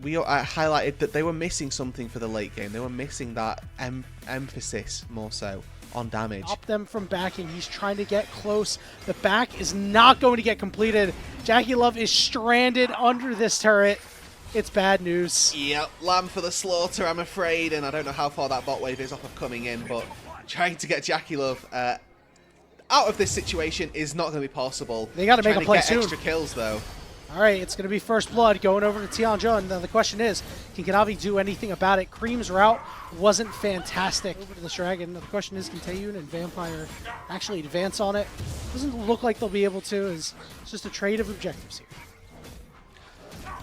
I highlighted that they were missing something for the late game. They were missing that emphasis more so on damage. Stop them from backing. He's trying to get close. The back is not going to get completed. JackeyLove is stranded under this turret. It's bad news. Yep, lamb for the slaughter, I'm afraid, and I don't know how far that bot wave is off of coming in, but trying to get JackeyLove out of this situation is not going to be possible. They got to make a play soon. Extra kills though. All right, it's going to be first blood going over to Tianjin. Now the question is, can Kanavi do anything about it? Cream's route wasn't fantastic over to this dragon. Now the question is, can Taeyun and Vampire actually advance on it? Doesn't look like they'll be able to. It's just a trade of objectives here.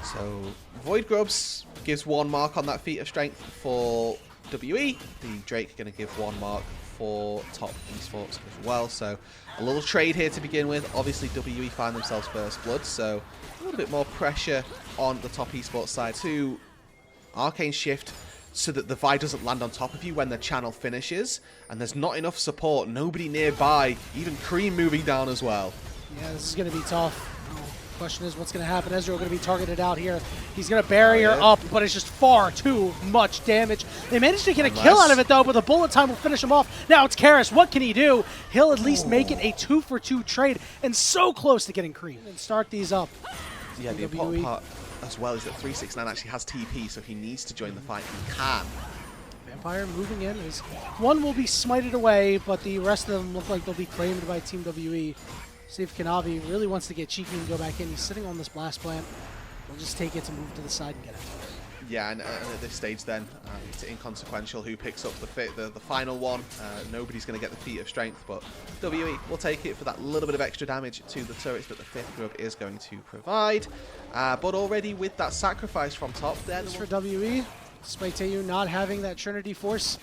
So Void Grubs gives 1 mark on that feat of strength for WE. The Drake going to give 1 mark for top esports as well. So a little trade here to begin with. Obviously WE find themselves first blood, so a little bit more pressure on the top esports side to arcane shift so that the Vi doesn't land on top of you when the channel finishes, and there's not enough support, nobody nearby, even Cream moving down as well. Yeah, this is going to be tough. Question is, what's going to happen? Ezreal going to be targeted out here. He's going to barrier up, but it's just far too much damage. They managed to get a kill out of it, though, but the bullet time will finish him off. Now it's Karis. What can he do? He'll at least make it a 2-for-2 trade, and so close to getting Cream. And start these up. Yeah, the important part as well is that 369 actually has TP, so he needs to join the fight. He can. Vampire moving in. One will be smited away, but the rest of them look like they'll be claimed by Team WE. See if Kanavi really wants to get cheeky and go back in. He's sitting on this blast plant. We'll just take it to move to the side and get it. Yeah, and at this stage then, it's inconsequential who picks up the final one. Nobody's going to get the feat of strength, but WE will take it for that little bit of extra damage to the turrets that the 5th grub is going to provide. But already with that sacrifice from top there. For WE, despite Taeyun not having that Trinity Force,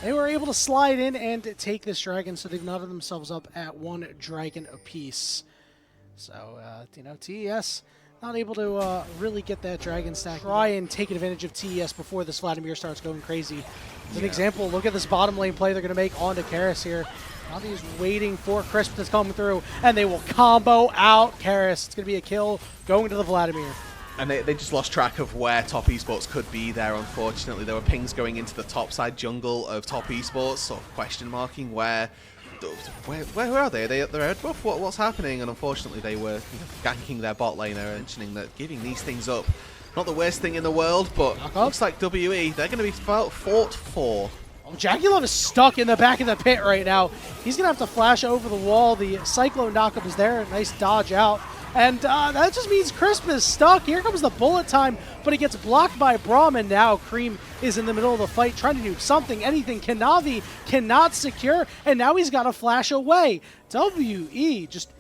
they were able to slide in and take this dragon, so they've knotted themselves up at 1 dragon apiece. So, you know, TES not able to really get that dragon stack. Try and take advantage of TES before this Vladimir starts going crazy. As an example, look at this bottom lane play they're going to make onto Karis here. Navi is waiting for Crisp to come through, and they will combo out Karis. It's going to be a kill going to the Vladimir. And they just lost track of where top esports could be there, unfortunately. There were pings going into the top side jungle of top esports, sort of question marking where are they? Are they at their head buff? What's happening? And unfortunately they were ganking their bot lane. They were mentioning that giving these things up, not the worst thing in the world, but looks like WE, they're going to be fought for. Oh, JackeyLove is stuck in the back of the pit right now. He's going to have to flash over the wall. The Cyclone knockup is there. Nice dodge out. And that just means Crisp is stuck. Here comes the bullet time, but it gets blocked by Braum, and now Cream is in the middle of the fight trying to do something, anything. Kanavi cannot secure, and now he's got to flash away. WE just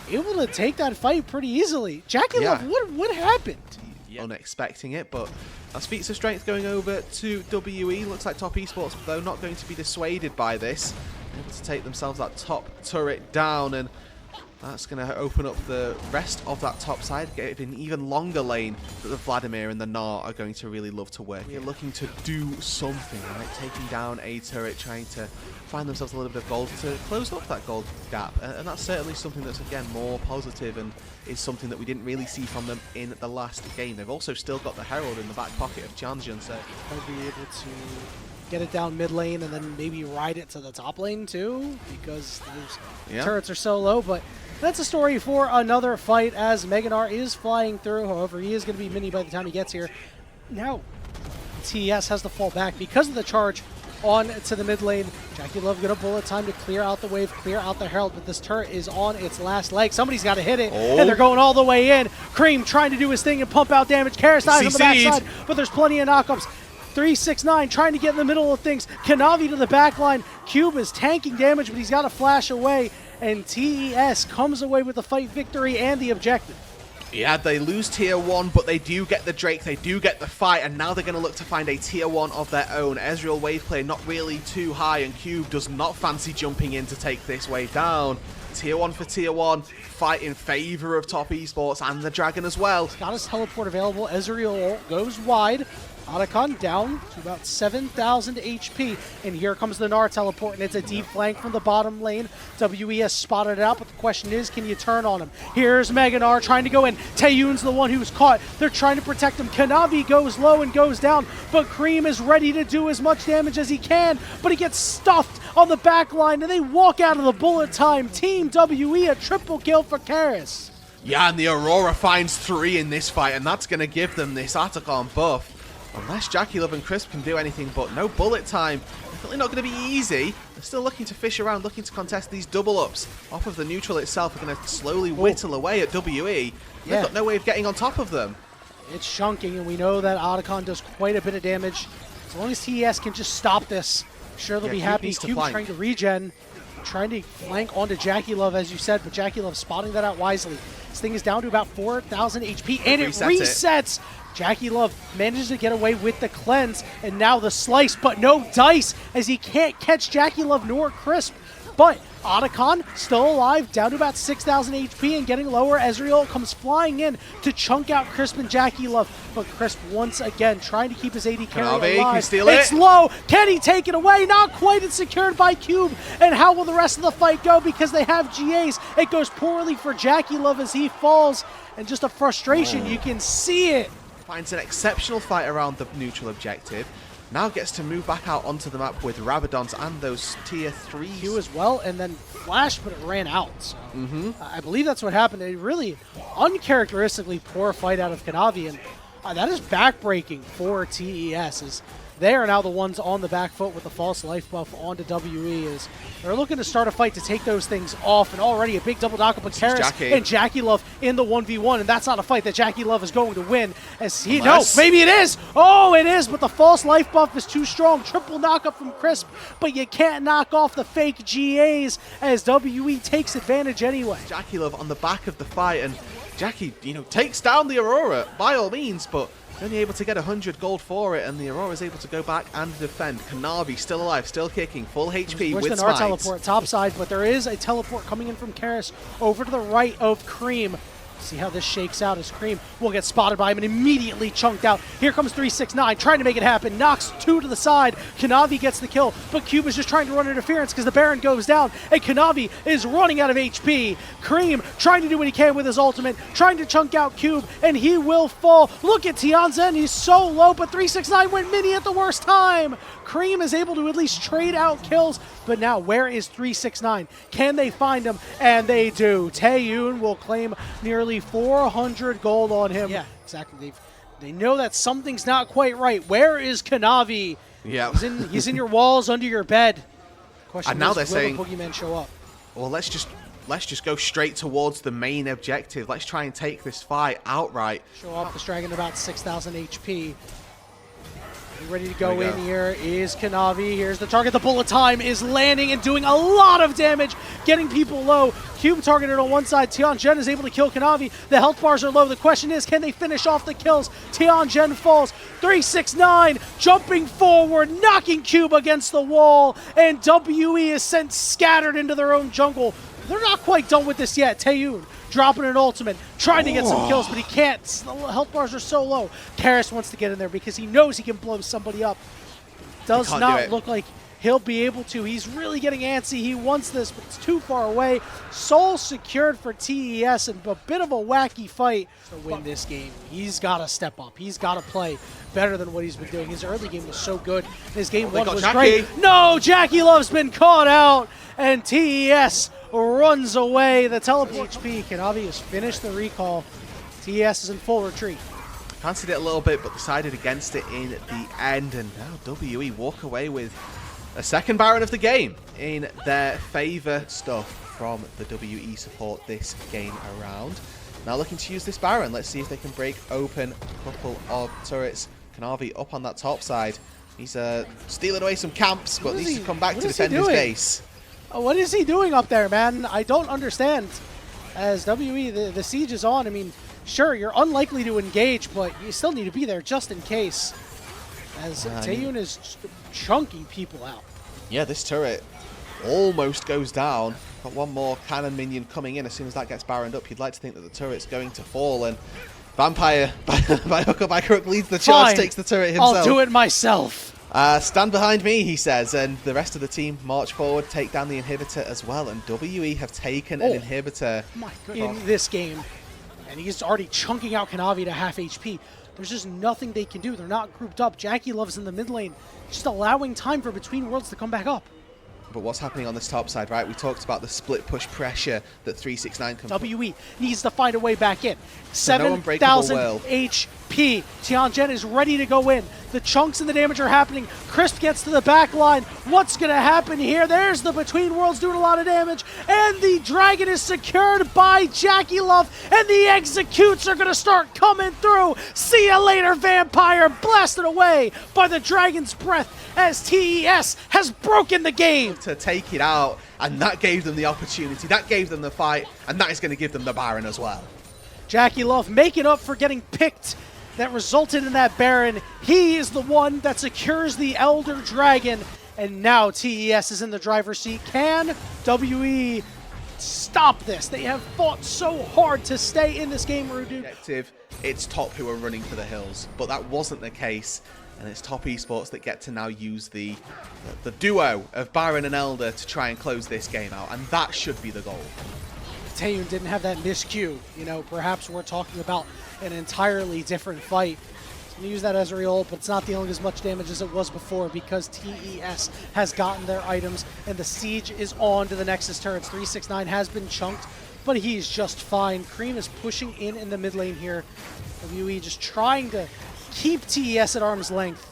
able to take that fight pretty easily. JackeyLove, what happened? Unexpecting it, but that's feats of strength going over to WE. Looks like top esports, though, not going to be dissuaded by this. Able to take themselves that top turret down, and that's going to open up the rest of that top side, get an even longer lane that the Vladimir and the Gnar are going to really love to work. We're looking to do something, right? Taking down a turret, trying to find themselves a little bit of gold to close up that gold gap. And that's certainly something that's, again, more positive and is something that we didn't really see from them in the last game. They've also still got the Herald in the back pocket of Tianjin, so they'll be able to get it down mid lane and then maybe ride it to the top lane too, because those turrets are so low. But that's a story for another fight, as Mega Gnar is flying through. However, he is going to be mini by the time he gets here. Now, TES has to fall back because of the charge on to the mid lane. JackeyLove going to bullet time to clear out the wave, clear out the Herald, but this turret is on its last leg. Somebody's got to hit it, and they're going all the way in. Cream trying to do his thing and pump out damage. Karis dies on the backside, but there's plenty of knockups. 369 trying to get in the middle of things. Kanavi to the back line. Cube is tanking damage, but he's got to flash away, and TES comes away with the fight victory and the objective. Yeah, they lose tier 1, but they do get the Drake, they do get the fight, and now they're going to look to find a tier 1 of their own. Ezreal wave play not really too high, and Cube does not fancy jumping in to take this wave down. Tier 1 for tier 1, fight in favor of top esports and the Dragon as well. He's got his teleport available. Ezreal goes wide. Otacon down to about 7,000 HP, and here comes the Gnar teleport, and it's a deep flank from the bottom lane. WE has spotted it out, but the question is, can you turn on him? Here's Gnar trying to go in. Taeyun's the one who's caught. They're trying to protect him. Kanavi goes low and goes down, but Cream is ready to do as much damage as he can, but he gets stuffed on the back line, and they walk out of the bullet time. Team WE, a triple kill for Karis. Yeah, and the Aurora finds 3 in this fight, and that's going to give them this Otacon buff. Unless JackeyLove and Crisp can do anything, but no bullet time. Definitely not going to be easy. They're still looking to fish around, looking to contest these double-ups off of the neutral itself. Are going to slowly whittle away at WE. They've got no way of getting on top of them. It's chunking, and we know that Otacon does quite a bit of damage. As long as TES can just stop this, I'm sure they'll be happy. Cube's trying to regen, trying to flank onto JackeyLove, as you said, but JackeyLove spotting that out wisely. This thing is down to about 4,000 HP, and it resets. JackeyLove manages to get away with the cleanse, and now the slice, but no dice, as he can't catch JackeyLove nor Crisp. But Otacon still alive, down to about 6,000 HP and getting lower. Ezreal comes flying in to chunk out Crisp and JackeyLove, but Crisp once again trying to keep his AD carry alive. Can steal it. It's low. Can he take it away? Not quite. It's secured by Cube. And how will the rest of the fight go? Because they have GAs. It goes poorly for JackeyLove as he falls, and just a frustration. You can see it. Finds an exceptional fight around the neutral objective. Now gets to move back out onto the map with Rabadons and those tier 3s. Q as well, and then flashed, but it ran out. So I believe that's what happened. A really uncharacteristically poor fight out of Kanavi, and that is backbreaking for TES. As they are now the ones on the back foot with the false life buff onto WE. As they're looking to start a fight to take those things off, and already a big double knock up with Karis and JackeyLove in the 1v1, and that's not a fight that JackeyLove is going to win. As he maybe it is. Oh, it is, but the false life buff is too strong. Triple knock up from Crisp, but you can't knock off the fake GAs as WE takes advantage anyway. JackeyLove on the back of the fight, and Jackie, takes down the Aurora by all means, but only able to get 100 gold for it, and the Aurora is able to go back and defend. Kanavi still alive, still kicking, full HP with the Gnar teleport top side, but there is a teleport coming in from Karis over to the right of Cream. See how this shakes out as Cream will get spotted by him and immediately chunked out. Here comes 369, trying to make it happen. Knocks 2 to the side. Kanavi gets the kill, but Cube is just trying to run interference because the Baron goes down, and Kanavi is running out of HP. Cream trying to do what he can with his ultimate, trying to chunk out Cube, and he will fall. Look at Tianzen, he's so low, but 369 went mini at the worst time. Cream is able to at least trade out kills, but now where is 369? Can they find him? And they do. Taeyun will claim nearly 400 gold on him. Yeah, exactly. They know that something's not quite right. Where is Kanavi? Yeah, he's in your walls, under your bed. Question and now is, they're saying, will the Boogeyman show up? Well, let's just go straight towards the main objective. Let's try and take this fight outright. Show off this dragon about 6,000 HP. Ready to go in here is Kanavi. Here's the target. The bullet time is landing and doing a lot of damage, getting people low. Cube targeted on one side. Tianzen is able to kill Kanavi. The health bars are low. The question is, can they finish off the kills? Tianzen falls. 369 jumping forward, knocking Cube against the wall, and WE is sent scattered into their own jungle. They're not quite done with this yet. Taeyun dropping an ultimate, trying to get some kills, but he can't. The health bars are so low. Karis wants to get in there because he knows he can blow somebody up. Does not look like he'll be able to. He's really getting antsy. He wants this, but it's too far away. Soul secured for TES, and a bit of a wacky fight to win this game. He's got to step up. He's got to play better than what he's been doing. His early game was so good. His game 1 was great. No, JackeyLove's been caught out, and TES runs away. The teleport HP. Kanavi has finished the recall. TES is in full retreat. Fancied it a little bit, but decided against it in the end, and now WE walk away with a second Baron of the game in their favor. Stuff from the WE support this game around. Now looking to use this Baron. Let's see if they can break open a couple of turrets. Kanavi up on that top side. He's stealing away some camps, but needs to come back to defend his base. What is he doing up there, man? I don't understand. As WE, the siege is on. I mean, sure, you're unlikely to engage, but you still need to be there just in case. As Taeyun is chunking people out. Yeah, this turret almost goes down. Got one more cannon minion coming in as soon as that gets baroned up. You'd like to think that the turret's going to fall, and Vampire, by hook or by crook, leads the charge, takes the turret himself. I'll do it myself. Stand behind me, he says, and the rest of the team march forward, take down the inhibitor as well, and WE have taken an inhibitor in this game, and he's already chunking out Kanavi to half HP. There's just nothing they can do. They're not grouped up. Jackie Love's in the mid lane, just allowing time for Between Worlds to come back up. But what's happening on this top side, right? We talked about the split push pressure that 369 can put. WE needs to find a way back in. 7,000 HP. Tianjin is ready to go in. The chunks and the damage are happening. Crisp gets to the back line. What's going to happen here? There's the Between Worlds doing a lot of damage. And the Dragon is secured by Jackie Love. And the executes are going to start coming through. See ya later, Vampire. Blasted away by the Dragon's Breath as TES has broken the game. To take it out, and that gave them the opportunity. That gave them the fight, and that is going to give them the Baron as well. Jackie Love making up for getting picked. That resulted in that Baron. He is the one that secures the Elder Dragon. And now TES is in the driver's seat. Can WE stop this? They have fought so hard to stay in this game, Rudu. It's Top who are running for the hills, but that wasn't the case. And it's Top Esports that get to now use the duo of Baron and Elder to try and close this game out. And that should be the goal. Taeyun didn't have that miscue. You know, perhaps we're talking about an entirely different fight. He's going to use that Ezreal, but it's not dealing as much damage as it was before because TES has gotten their items and the siege is on to the Nexus turrets. 369 has been chunked, but he's just fine. Cream is pushing in the mid lane here. WE just trying to keep TES at arm's length.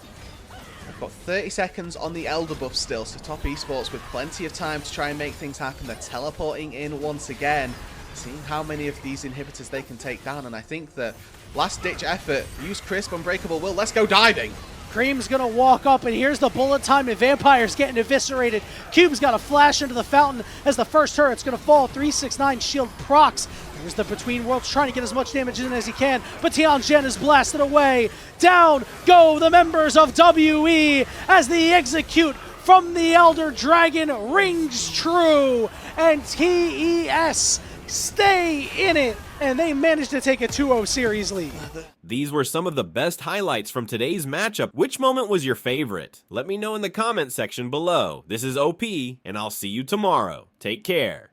We've got 30 seconds on the Elder buff still, so Top Esports with plenty of time to try and make things happen. They're teleporting in once again, seeing how many of these inhibitors they can take down, and I think the last-ditch effort, use Crisp, Unbreakable Will, let's go diving! Cream's gonna walk up, and here's the bullet time, and Vampire's getting eviscerated. Cube's got a flash into the fountain as the first turret's gonna fall. 369 shield procs. There's the Between Worlds trying to get as much damage in as he can, but Tianjin is blasted away. Down go the members of WE as the execute from the Elder Dragon rings true, and TES stay in it, and they managed to take a 2-0 series lead. These were some of the best highlights from today's matchup. Which moment was your favorite? Let me know in the comment section below. This is OP, and I'll see you tomorrow. Take care.